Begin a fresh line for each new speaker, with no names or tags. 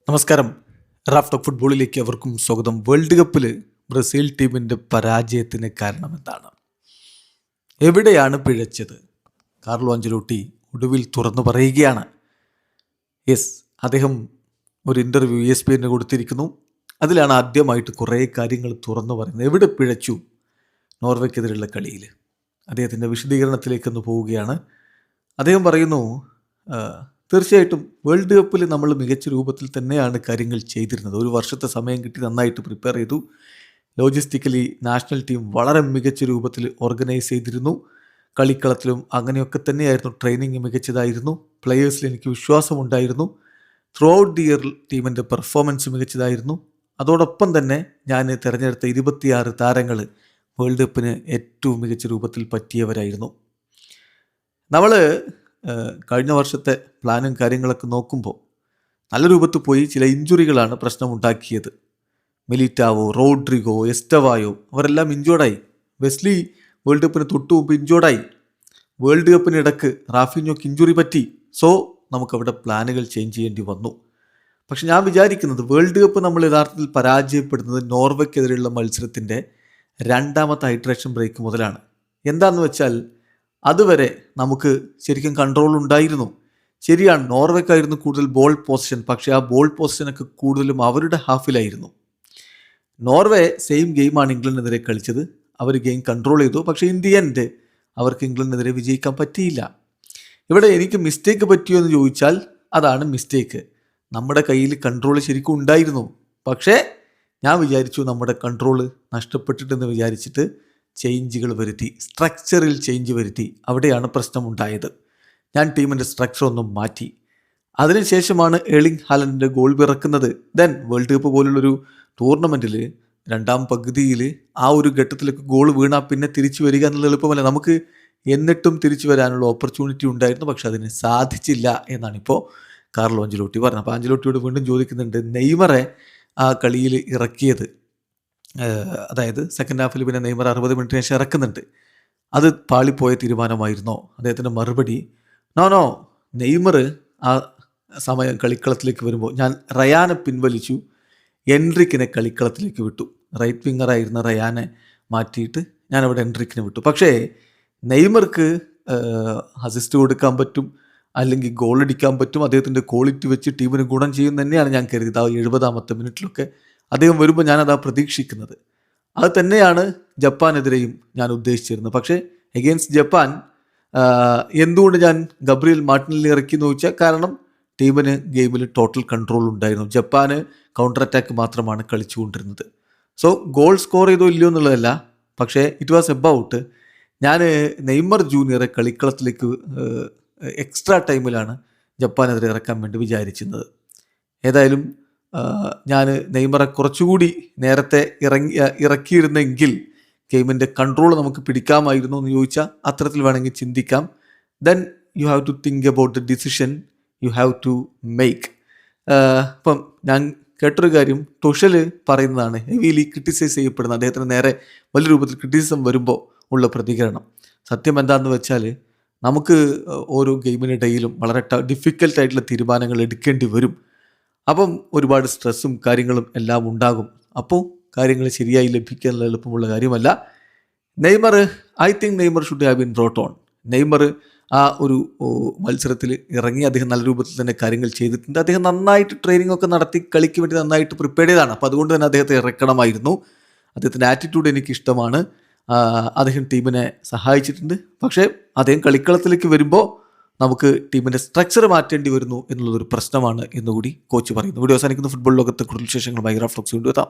നമസ്കാരം. Raf talk ഫുട്ബോളിലേക്ക് അവർക്കും സ്വാഗതം. വേൾഡ് കപ്പിൽ ബ്രസീൽ ടീമിൻ്റെ പരാജയത്തിന് കാരണമെന്താണ്? എവിടെയാണ് പിഴച്ചത്? കാർലോ അഞ്ചലോട്ടി ഒടുവിൽ തുറന്നു പറയുകയാണ്. യെസ്, അദ്ദേഹം ഒരു ഇൻ്റർവ്യൂ ESPN കൊടുത്തിരിക്കുന്നു. അതിലാണ് ആദ്യമായിട്ട് കുറേ കാര്യങ്ങൾ തുറന്നു പറയുന്നത്. എവിടെ പിഴച്ചു നോർവേക്കെതിരെയുള്ള കളിയിൽ? അദ്ദേഹത്തിൻ്റെ വിശദീകരണത്തിലേക്കൊന്ന് പോവുകയാണ്. അദ്ദേഹം പറയുന്നു, തീർച്ചയായിട്ടും വേൾഡ് കപ്പിൽ നമ്മൾ മികച്ച രൂപത്തിൽ തന്നെയാണ് കാര്യങ്ങൾ ചെയ്തിരുന്നത്. ഒരു വർഷത്തെ സമയം കിട്ടി, നന്നായിട്ട് പ്രിപ്പയർ ചെയ്തു. ലോജിസ്റ്റിക്കലി നാഷണൽ ടീം വളരെ മികച്ച രൂപത്തിൽ ഓർഗനൈസ് ചെയ്തിരുന്നു. കളിക്കളത്തിലും അങ്ങനെയൊക്കെ തന്നെയായിരുന്നു. ട്രെയിനിങ് മികച്ചതായിരുന്നു. പ്ലെയേഴ്സിൽ എനിക്ക് വിശ്വാസമുണ്ടായിരുന്നു. ത്രൂ ഔട്ട് ദി ഇയർ ടീമിൻ്റെ പെർഫോമൻസ് മികച്ചതായിരുന്നു. അതോടൊപ്പം തന്നെ ഞാൻ തിരഞ്ഞെടുത്ത 26 താരങ്ങൾ വേൾഡ് കപ്പിന് ഏറ്റവും മികച്ച രൂപത്തിൽ പറ്റിയവരായിരുന്നു. നമ്മൾ കഴിഞ്ഞ വർഷത്തെ പ്ലാനും കാര്യങ്ങളൊക്കെ നോക്കുമ്പോൾ നല്ല രൂപത്തിൽ പോയി. ചില ഇഞ്ചുറികളാണ് പ്രശ്നമുണ്ടാക്കിയത്. മിലിറ്റാവോ, റോഡ്രിഗോ, എസ്റ്റവായോ അവരെല്ലാം ഇഞ്ചോർഡായി. വെസ്ലി വേൾഡ് കപ്പിന് തൊട്ടു മുമ്പ് ഇഞ്ചോർഡായി. വേൾഡ് കപ്പിനിടക്ക് റാഫിഞ്ഞോക്ക് ഇഞ്ചുറി പറ്റി. സോ നമുക്കവിടെ പ്ലാനുകൾ ചേഞ്ച് ചെയ്യേണ്ടി വന്നു. പക്ഷെ ഞാൻ വിചാരിക്കുന്നത് വേൾഡ് കപ്പ് നമ്മൾ യഥാർത്ഥത്തിൽ പരാജയപ്പെടുന്നത് നോർവേക്കെതിരെയുള്ള മത്സരത്തിൻ്റെ രണ്ടാമത്തെ ഹൈഡ്രേഷൻ ബ്രേക്ക് മുതലാണ്. എന്താണെന്ന് വെച്ചാൽ അതുവരെ നമുക്ക് ശരിക്കും കൺട്രോൾ ഉണ്ടായിരുന്നു. ശരിയാണ്, നോർവേക്കായിരുന്നു കൂടുതൽ ബോൾ പൊസിഷൻ. പക്ഷേ ആ ബോൾ പൊസിഷനൊക്കെ കൂടുതലും അവരുടെ ഹാഫിലായിരുന്നു. നോർവേ സെയിം ഗെയിമാണ് ഇംഗ്ലണ്ടിനെതിരെ കളിച്ചത്. അവർ ഗെയിം കൺട്രോൾ ചെയ്തു. പക്ഷേ ഇൻ ദി എൻഡ് അവർക്ക് ഇംഗ്ലണ്ടിനെതിരെ വിജയിക്കാൻ പറ്റിയില്ല. ഇവിടെ എനിക്ക് മിസ്റ്റേക്ക് പറ്റിയോ എന്ന് ചോദിച്ചാൽ അതാണ് മിസ്റ്റേക്ക്. നമ്മുടെ കയ്യിൽ കൺട്രോൾ ശരിക്കും ഉണ്ടായിരുന്നു. പക്ഷേ ഞാൻ വിചാരിച്ചു നമ്മുടെ കൺട്രോൾ നഷ്ടപ്പെട്ടിട്ടെന്ന് വിചാരിച്ചിട്ട് ചേഞ്ചുകൾ വരുത്തി, സ്ട്രക്ചറിൽ ചേഞ്ച് വരുത്തി. അവിടെയാണ് പ്രശ്നമുണ്ടായത്. ഞാൻ ടീമിൻ്റെ സ്ട്രക്ചർ ഒന്നും മാറ്റി. അതിനുശേഷമാണ് എർലിംഗ് ഹാലൻഡിൻ്റെ ഗോൾ പിറക്കുന്നത്. ദെൻ വേൾഡ് കപ്പ് പോലുള്ളൊരു ടൂർണമെൻറ്റിൽ രണ്ടാം പകുതിയിൽ ആ ഒരു ഘട്ടത്തിലേക്ക് ഗോൾ വീണാൽ പിന്നെ തിരിച്ചു വരിക എന്നുള്ള എളുപ്പമല്ല. നമുക്ക് എന്നിട്ടും തിരിച്ചു വരാനുള്ള ഓപ്പർച്യൂണിറ്റി ഉണ്ടായിരുന്നു. പക്ഷെ അതിന് സാധിച്ചില്ല എന്നാണിപ്പോൾ കാർലോ അഞ്ചലോട്ടി പറഞ്ഞത്. അപ്പോൾ അഞ്ചലോട്ടിയോട് വീണ്ടും ചോദിക്കുന്നുണ്ട്, നെയ്മറെ ആ കളിയിൽ ഇറക്കിയത്, അതായത് സെക്കൻഡ് ഹാഫിൽ പിന്നെ നെയ്മർ 60 മിനിറ്റിന് ശേഷം ഇറക്കുന്നുണ്ട്, അത് പാളിപ്പോയ തീരുമാനമായിരുന്നോ? അദ്ദേഹത്തിൻ്റെ മറുപടി, നോ, നെയ്മർ ആ സമയം കളിക്കളത്തിലേക്ക് വരുമ്പോൾ ഞാൻ റയാനെ പിൻവലിച്ചു, എൻട്രിക്കിനെ കളിക്കളത്തിലേക്ക് വിട്ടു. റൈറ്റ് വിങ്ങറായിരുന്ന റയാനെ മാറ്റിയിട്ട് ഞാനവിടെ എൻട്രിക്കിനെ വിട്ടു. പക്ഷേ നെയ്മർക്ക് അസിസ്റ്റ് കൊടുക്കാൻ പറ്റും, അല്ലെങ്കിൽ ഗോൾ അടിക്കാൻ പറ്റും. അദ്ദേഹത്തിൻ്റെ ക്വാളിറ്റി വെച്ച് ടീമിന് ഗുണം ചെയ്യും തന്നെയാണ് ഞാൻ കരുതിയത്. ആ 70ാമത്തെ മിനിറ്റിലൊക്കെ അദ്ദേഹം വരുമ്പോൾ ഞാനതാ പ്രതീക്ഷിക്കുന്നത്. അത് തന്നെയാണ് ജപ്പാനെതിരെയും ഞാൻ ഉദ്ദേശിച്ചിരുന്നത്. പക്ഷേ എഗെയിൻസ്റ്റ് ജപ്പാൻ എന്തുകൊണ്ട് ഞാൻ ഗബ്രിയേൽ മാർട്ടിനെല്ലി ഇറക്കി എന്ന് ചോദിച്ചാൽ, കാരണം ടീമിന് ഗെയിമിൽ ടോട്ടൽ കൺട്രോൾ ഉണ്ടായിരുന്നു. ജപ്പാന് കൗണ്ടർ അറ്റാക്ക് മാത്രമാണ് കളിച്ചുകൊണ്ടിരുന്നത്. സോ ഗോൾ സ്കോർ ചെയ്തോ ഇല്ലയോ എന്നുള്ളതല്ല, പക്ഷേ ഇറ്റ് വാസ് എബൌട്ട് ഞാൻ നെയ്മർ ജൂനിയറെ കളിക്കളത്തിലേക്ക് എക്സ്ട്രാ ടൈമിലാണ് ജപ്പാനെതിരെ ഇറക്കാൻ വേണ്ടി വിചാരിച്ചിരുന്നത്. ഏതായാലും ഞാൻ നെയ്മറെ കുറച്ചുകൂടി നേരത്തെ ഇറക്കിയിരുന്നെങ്കിൽ ഗെയിമിൻ്റെ കൺട്രോൾ നമുക്ക് പിടിക്കാമായിരുന്നു എന്ന് ചോദിച്ചാൽ അത്തരത്തിൽ വേണമെങ്കിൽ ചിന്തിക്കാം. Then you have to think about the decision you have to make. ഇപ്പം ഞാൻ കേട്ടൊരു കാര്യം, തുഷൽ പറയുന്നതാണ്, ഹെവിലി ക്രിട്ടിസൈസ് ചെയ്യപ്പെടുന്ന അദ്ദേഹത്തിന് നേരെ വലിയ രൂപത്തിൽ ക്രിറ്റിസിസം വരുമ്പോൾ ഉള്ള പ്രതികരണം. സത്യം എന്താണെന്ന് വെച്ചാൽ നമുക്ക് ഓരോ ഗെയിമിനിടയിലും വളരെ ഡിഫിക്കൽട്ടായിട്ടുള്ള തീരുമാനങ്ങൾ എടുക്കേണ്ടി വരും. അപ്പം ഒരുപാട് സ്ട്രെസ്സും കാര്യങ്ങളും എല്ലാം ഉണ്ടാകും. അപ്പോൾ കാര്യങ്ങൾ ശരിയായി ലഭിക്കാനുള്ള എളുപ്പമുള്ള കാര്യമല്ല. I think Neymar should have been brought on. Neymar ആ ഒരു മത്സരത്തിൽ ഇറങ്ങി അദ്ദേഹം നല്ല രൂപത്തിൽ തന്നെ കാര്യങ്ങൾ ചെയ്തിട്ടുണ്ട്. അദ്ദേഹം നന്നായിട്ട് ട്രെയിനിങ് ഒക്കെ നടത്തി കളിക്ക് വേണ്ടി നന്നായിട്ട് പ്രിപ്പയർ ചെയ്തതാണ്. അപ്പോൾ അതുകൊണ്ട് തന്നെ അദ്ദേഹത്തെ ഇറക്കണമായിരുന്നു. അദ്ദേഹത്തിൻ്റെ ആറ്റിറ്റ്യൂഡ് എനിക്കിഷ്ടമാണ്. അദ്ദേഹം ടീമിനെ സഹായിച്ചിട്ടുണ്ട്. പക്ഷേ അദ്ദേഹം കളിക്കളത്തിലേക്ക് വരുമ്പോൾ നമുക്ക് ടീമിൻ്റെ സ്ട്രക്ചർ മാറ്റേണ്ടി വരുന്നു എന്നുള്ളതൊരു പ്രശ്നമാണ് എന്നുകൂടി കോച്ച് പറയുന്നു. വീഡിയോ അവസാനിക്കുന്ന ഫുട്ബോൾ ലോകത്തെ കൂടുതൽ വിശേഷങ്ങളുമായി റാഫ് ടോക്സ് കൊണ്ടുവെത്താം.